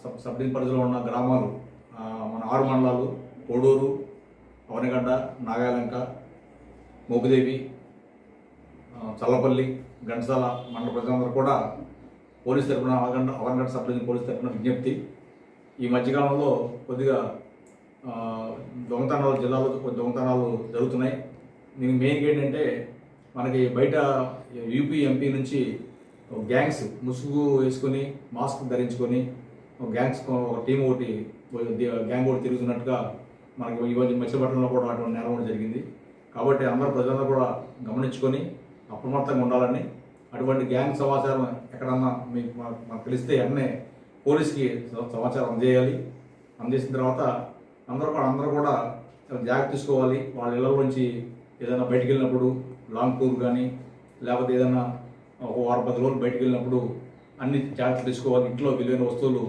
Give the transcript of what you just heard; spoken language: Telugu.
సబ్ డివిజన్ పరిధిలో ఉన్న గ్రామాలు మన 6 మండలాలు కోడూరు, అవనిగడ్డ, నాగాలంక, మోపిదేవి, చల్లపల్లి, ఘంటసాల మండల ప్రజలందరూ కూడా పోలీస్ తరఫున అవనిగడ్డ సబ్ డివిజన్ పోలీస్ తరఫున విజ్ఞప్తి. ఈ మధ్యకాలంలో కొద్దిగా దొంగతనాలు జిల్లాలో దొంగతనాలు జరుగుతున్నాయి. దీనికి మెయిన్గా ఏంటంటే మనకి బయట యూపీ ఎంపీ నుంచి గ్యాంగ్స్ ముసుగు వేసుకొని మాస్క్ ధరించుకొని గ్యాంగ్స్ ఒక టీం ఒకటి గ్యాంగ్ ఒకటి తిరుగుతున్నట్టుగా మనకి ఈ మత్స్యపట్నంలో కూడా అటువంటి నేరం కూడా జరిగింది. కాబట్టి అందరూ ప్రజలందరూ కూడా గమనించుకొని అప్రమత్తంగా ఉండాలని, అటువంటి గ్యాంగ్ సమాచారం ఎక్కడన్నా మీకు మనకు తెలిస్తే వెంటనే పోలీస్కి సమాచారం అందజేయాలి. అందించిన తర్వాత అందరూ కూడా జాగ్రత్త తీసుకోవాలి. వాళ్ళ ఇళ్ళ నుంచి ఏదైనా బయటికి వెళ్ళినప్పుడు లాంగ్ టూర్ కానీ లేకపోతే ఏదైనా ఒక 10 రోజులు బయటికి వెళ్ళినప్పుడు అన్ని జాగ్రత్తలు తీసుకోవాలి. ఇంట్లో విలువైన వస్తువులు